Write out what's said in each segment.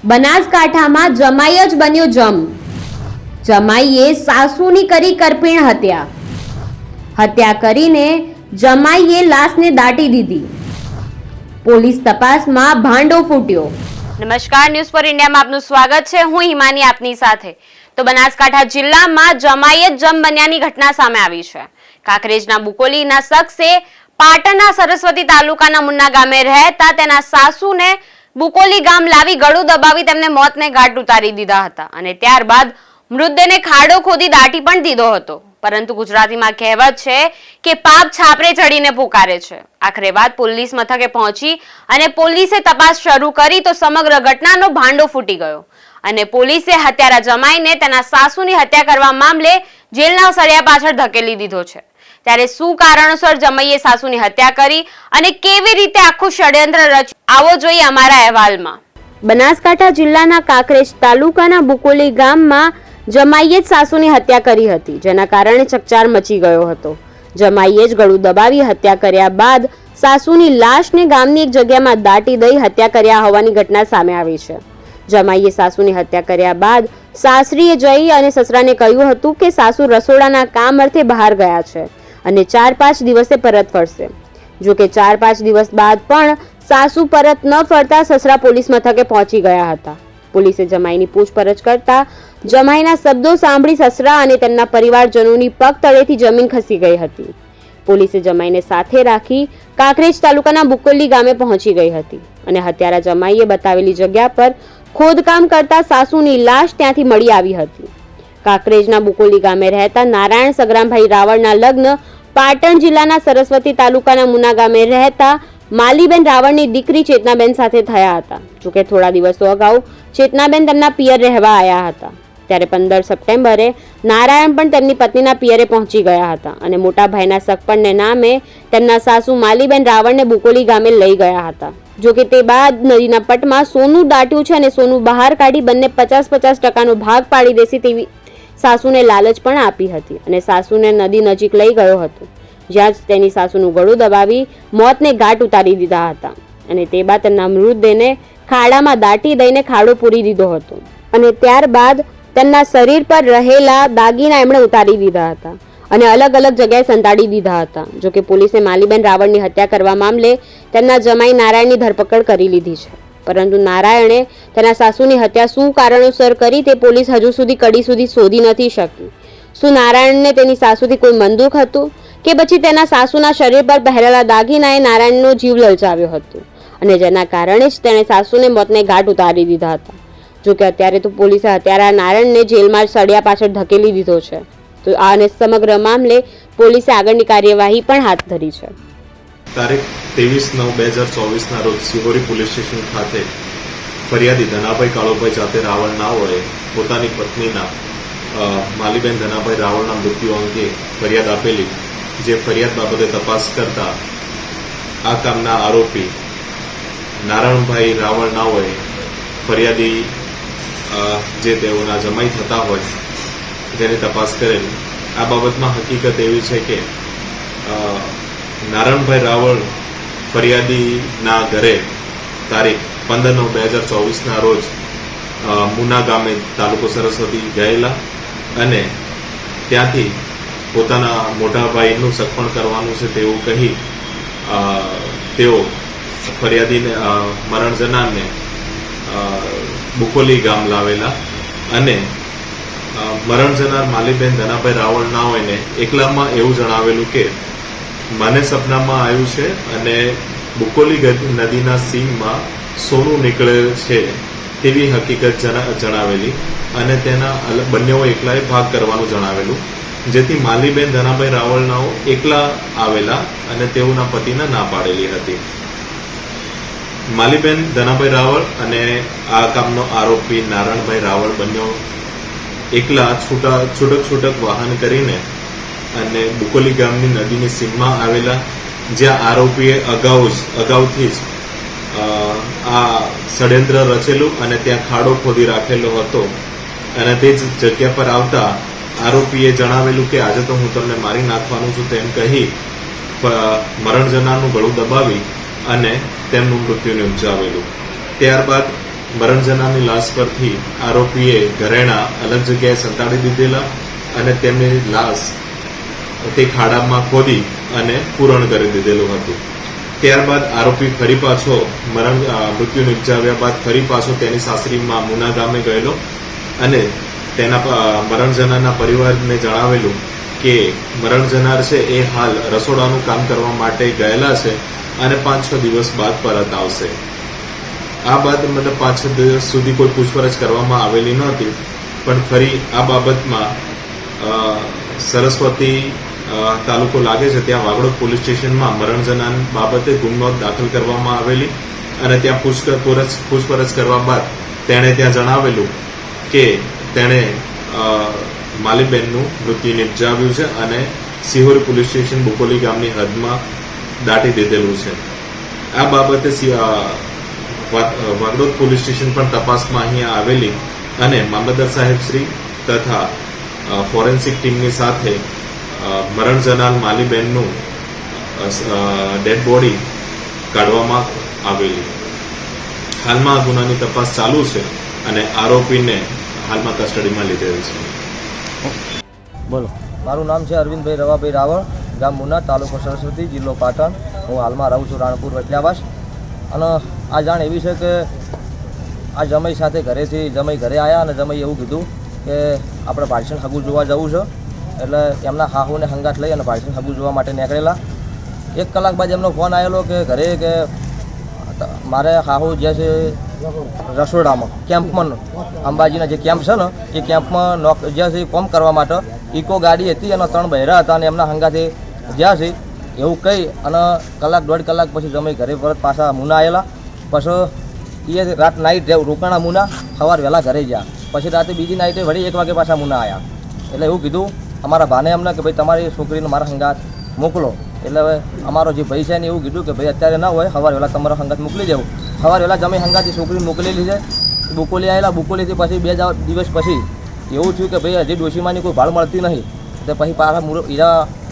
બનાસકાંઠામાં જમાઈ જ બન્યો જમ. જમાઈએ સાસુની કરી કરપીણ હત્યા. હત્યા કરીને જમાઈએ લાશને દાટી દીધી. પોલીસ તપાસમાં ભાંડો ફૂટ્યો. નમસ્કાર, ન્યૂઝ ફોર ઇન્ડિયામાં આપનું સ્વાગત છે. હું હિમાની આપની સાથે. તો બનાસકાંઠા જિલ્લામાં જમાઈ જ જમ બન્યાની ઘટના સામે આવી છે. કાંકરેજના બુકોલીના શખ્સે પાટણના સરસ્વતી તાલુકાના મુન્ના ગામે રહેતા તેના સાસુને બુકોલી ગામ લાવી ગળું દબાવી તેમને મોતને ઘાટ ઉતારી દીધા હતા અને ત્યારબાદ મૃતદેહને ખાડો ખોદી દાટી પણ દીધો હતો. પરંતુ ગુજરાતીમાં કહેવત છે કે પાપ છાપરે ચડીને પુકારે છે. આખરે વાત પોલીસ મથકે પહોંચી અને પોલીસે તપાસ શરૂ કરી તો સમગ્ર ઘટનાનો ભાંડો ફૂટી ગયો અને પોલીસે હત્યારા જમાઈને તેના સાસુની હત્યા કરવા મામલે જેલના સળિયા પાછળ ધકેલી દીધો છે. ત્યારે શું કારણોસર જમાઈએ સાસુની હત્યા કરી અને કેવી રીતે આખું ષડયંત્ર રચ્યું, આવો જોઈએ અમારા અહેવાલમાં. બનાસકાંઠા જિલ્લાના કાંકરેજ તાલુકાના બુકોલી ગામમાં જમાઈએ જ સાસુની હત્યા કરી હતી, જેના કારણે ચકચાર મચી ગયો હતો. જમાઈએ જ ગળું દબાવી હત્યા કર્યા બાદ સાસુની લાશને ગામની એક જગ્યામાં દાટી દઈ હત્યા કર્યા હોવાની ઘટના સામે આવી છે. જમાઈએ સાસુની હત્યા કર્યા બાદ સાસરીએ જઈ અને સસરાને કહ્યું હતું કે સાસુ રસોડાના કામ અર્થે બહાર ગયા છે અને 4-5 દિવસે પરત ફરશે. જો કે 4-5 દિવસ બાદ પણ સાસુ પરત ન ફરતા સસરા પોલીસ મથકે પહોંચી ગયા હતા. પોલીસે જમાઈની પૂછપરછ કરતા જમાઈના શબ્દો સાંભળી સસરા અને તેમના પરિવારજનોની પગ તળેથી જમીન ખસી ગઈ હતી. પોલીસે જમાઈને સાથે રાખી કાંકરેજ તાલુકાના બુકોલી ગામે પહોંચી ગઈ હતી અને હત્યારા જમાઈએ બતાવેલી જગ્યા પર ખોદકામ કરતા સાસુની લાશ ત્યાંથી મળી આવી હતી. કાંકરેજના બુકોલી ગામે રહેતા નારાયણ સગરામભાઈ રાવળના લગ્ન પાટણ જિલ્લાના સરસ્વતી તાલુકાના મુન્ના ગામે રહેતા માલીબેન રાવળની દીકરી ચેતનાબેન સાથે થયા હતા. જોકે થોડા દિવસો અગાઉ ચેતનાબેન તેમના પિયર રહેવા આવ્યા હતા. ત્યારે 15 સપ્ટેમ્બરે નારાયણ પણ તેમની પત્નીના પિયરે પહોંચી ગયા હતા અને મોટા ભાઈના સગપણને નામે તેમના સાસુ માલીબેન રાવળને બુકોલી ગામે લઈ ગયા હતા. જોકે તે બાદ નદીના પટમાં સોનું દાટ્યું છે અને સોનું બહાર કાઢી બંને 50-50% ભાગ પાડી દેશે તેવી સાસુને લાલચ પણ આપી હતી અને સાસુને નદી નજીક લઈ ગયો હતો, જ્યાં જ તેની સાસુનું ગળું દબાવી મોતને ઘાટ ઉતારી દીધા હતા અને તે બાદ તેમના મૃતદેહને ખાડામાં દાટી દઈને ખાડો પૂરી દીધો હતો અને ત્યારબાદ તેમના શરીર પર રહેલા દાગીના એમણે ઉતારી દીધા હતા અને અલગ અલગ જગ્યાએ સંતાડી દીધા હતા. જોકે પોલીસે માલીબેન રાવળની હત્યા કરવા મામલે તેમના જમાઈ નારાયણની ધરપકડ કરી લીધી છે. પરંતુ નારાયણે તેના સાસુની હત્યા શું કારણોસર કરી તે પોલીસ હજુ સુધી કડી સુધી શોધી નથી શકી. શું નારાયણને તેની સાસુથી કોઈ મનદુખ હતું કે પછી તેના સાસુના શરીર પર પહેરેલા દાગીનાએ નારાયણનો જીવ લલચાવ્યો હતો અને જેના કારણે જ તેણે સાસુને મોતને ઘાટ ઉતારી દીધા હતા. જોકે અત્યારે તો પોલીસે હત્યારા નારાયણને જેલમાં સળિયા પાછળ ધકેલી દીધો છે. તો આ અને સમગ્ર મામલે પોલીસે આગળની કાર્યવાહી પણ હાથ ધરી છે. તારીખ 23/9/2024 રોજ સિહોરી પોલીસ સ્ટેશન ખાતે ફરિયાદી ધનાભાઈ કાળુભાઈ જાતે રાવળ નાઓએ પોતાની પત્નીના માલીબેન ધનાભાઈ રાવળના મૃત્યુ અંગે ફરિયાદ આપેલી, જે ફરિયાદ બાબતે તપાસ કરતા આ કામના આરોપી નારાયણભાઈ રાવળ નાઓએ ફરિયાદી જે તેઓના જમાઈ થતા હોય જેની તપાસ કરેલી. આ બાબતમાં હકીકત એવી છે કે નારાયણભાઈ રાવળ ફરિયાદીના ઘરે તારીખ 15/9/2024 રોજ મુન્ના ગામે તાલુકો સરસ્વતી ગયેલા અને ત્યાંથી પોતાના મોટા ભાઈનું સગપણ કરવાનું છે તેવું કહી તેઓ ફરિયાદીને મરણ જનારને બુકોલી ગામ લાવેલા અને મરણ જનાર માલીબેન ધનાભાઈ રાવળ ના હોય ને એકલામાં એવું જણાવેલું કે મને સપનામાં આવ્યું છે અને બુકોલી નદીના સીમમાં સોનું નીકળે છે તેવી હકીકત જણાવેલી અને તેના બંનેઓ એકલાએ ભાગ કરવાનું જણાવેલું, જેથી માલીબેન ધનાભાઈ રાવળનાઓ એકલા આવેલા અને તેઓના પતિને ના પાડેલી હતી. માલીબેન ધનાભાઈ રાવળ અને આ કામનો આરોપી નારાયણભાઈ રાવળ બંને એકલા છૂટક વાહન કરીને અને બુકોલી ગામની નદીની સીમમાં આવેલા, જ્યાં આરોપીએ અગાઉથી જ આ ષડયંત્ર રચેલું અને ત્યાં ખાડો ખોદી રાખેલો હતો અને તે જ જગ્યા પર આવતા આરોપીએ જણાવેલું કે આજે તો હું તમને મારી નાખવાનું છું તેમ કહી મરણ જનારનું ગળું દબાવી અને તેમનું મૃત્યુ નિપજાવેલું. ત્યારબાદ મરણ જનારની લાશ પરથી આરોપીએ ઘરેણા અલગ જગ્યાએ સંતાડી દીધેલા અને તેમની લાશ તે ખાડામાં ખોદી અને પૂરણ કરી દીધેલું હતું. ત્યારબાદ આરોપી ફરી પાછો મૃત્યુ નિપજાવ્યા બાદ ફરી પાછો તેની સાસરીમાં મુના ગામે ગયેલો અને તેના મરણ જનારના પરિવારને જણાવેલું કે મરણ જનાર છે એ હાલ રસોડાનું કામ કરવા માટે ગયેલા છે અને 5-6 દિવસ બાદ પરત આવશે. આ બાદ મતલબ 5-6 દિવસ સુધી કોઈ પૂછપરછ કરવામાં આવેલી નહોતી, પણ ફરી આ બાબતમાં સરસ્વતી તાલુકો લાગે છે ત્યાં વાગડોદ પોલીસ સ્ટેશનમાં મરણ જનાર બાબતે ગુનો દાખલ કરવામાં આવેલી અને ત્યાં પૂછપરછ કરવા બાદ તેણે ત્યાં જણાવેલું કે તેણે માલીબેનનું મૃત્યુ નિપજાવ્યું છે અને સિહોરી પોલીસ સ્ટેશન બુકોલી ગામની હદમાં દાટી દીધેલું છે. આ બાબતે વાગડોદ પોલીસ સ્ટેશન પણ તપાસમાં અહીંયા આવેલી અને મામલતદાર સાહેબ શ્રી તથા ફોરેન્સિક ટીમની સાથે મરણ જનાર માલીબેનનું ડેડ બોડી કાઢવામાં આવેલી. હાલમાં આ ગુનાની તપાસ ચાલુ છે અને આરોપીને હાલમાં કસ્ટડીમાં લીધેલ છે. બોલો. મારું નામ છે અરવિંદભાઈ રવાભાઈ રાવળ, ગામ મુના, તાલુકો સરસ્વતી, જિલ્લો પાટણ. હું હાલમાં રહું છું રાણપુર વટલાવાસ. અને આ જાણ એવી છે કે આ જમાઈ સાથે જમાઈ ઘરે આવ્યા અને જમાઈ એવું કીધું કે આપણે ભાઈસણ હગું જોવા જવું છે. એટલે એમના હાહુને હંગાત લઈ અને ભાઈસણ હગું જોવા માટે નીકળેલા. 1 કલાક બાદ એમનો ફોન આવેલો કે ઘરે કે મારે હાહુ જે છે રસોડામાં કેમ્પમાં અંબાજીના જે કેમ્પ છે ને એ કેમ્પમાં જે છે કોમ કરવા માટે ઇકો ગાડી હતી અને 3 બહેરા હતા અને એમના હંગાથી જ્યાં છે એવું કહી અને 1-1.5 કલાક પછી જમાઈ ઘરે પરત પાછા મુના આવેલા. પછી એ રાત નાઈટ રોકાણા મુના, સવાર વહેલા ઘરે ગયા. પછી રાતે બીજી નાઈટે વળી 1 વાગે પાછા મુના આવ્યા. એટલે એવું કીધું અમારા ભાને અમને કે ભાઈ તમારી છોકરીને મારા હંગાત મોકલો. એટલે હવે અમારો જે ભાઈ છે ને એવું કીધું કે ભાઈ અત્યારે ના હોય, સવાર વહેલા તમારો હંગાત મોકલી દેવું. સવાર વહેલા જમી હંગાથી છોકરીને મોકલેલી છે. બુકોલી આવેલા. બુકોલીથી પછી 2 દિવસ પછી એવું થયું કે ભાઈ હજી ડોશીમાની કોઈ ભાળ મળતી નહીં. તો પછી પાછા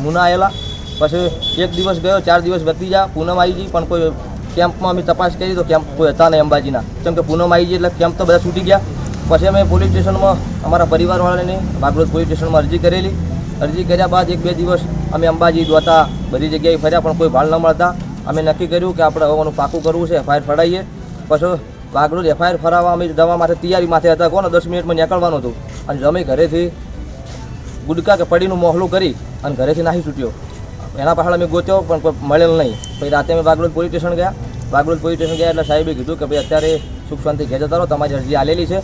મુના આવેલા. પછી 1 દિવસ ગયો, 4 દિવસ વધી ગયા, પૂનમ આવી ગઈ, પણ કોઈ કેમ્પમાં અમે તપાસ કરી તો કેમ્પ કોઈ હતા નહીં અંબાજીના. કેમ કે પૂનમ આવી ગઈ એટલે કેમ્પ તો બધા છૂટી ગયા. પછી અમે પોલીસ સ્ટેશનમાં અમારા પરિવારવાળાને વાગડોદ પોલીસ સ્ટેશનમાં અરજી કરેલી. અરજી કર્યા બાદ 1-2 દિવસ અમે અંબાજી દોતા બધી જગ્યાએ ફર્યા, પણ કોઈ ભાળ ન મળતા અમે નક્કી કર્યું કે આપણે હવાનું પાકું કરવું છે, FIR ફડાવીએ. પછી વાગડોદ FIR ફરાવવા અમે જવા માટે તૈયારી માથે હતા. કોને 10 મિનિટમાં નીકળવાનું હતું અને જમી ઘરેથી ગુડકા કે પડીનું મોહલું કરી અને ઘરેથી નાહી છૂટ્યો. એના પાછળ અમે ગોત્યો પણ કોઈ મળેલ નહીં. પછી રાતે અમે વાગડોદ પોલીસ સ્ટેશન ગયા. વાગડોદ પોલીસ સ્ટેશન ગયા એટલે સાહેબે કીધું કે ભાઈ અત્યારે સુખ શાંતિ ઘેર જતા રહો, તમારી અરજી આલેલી છે.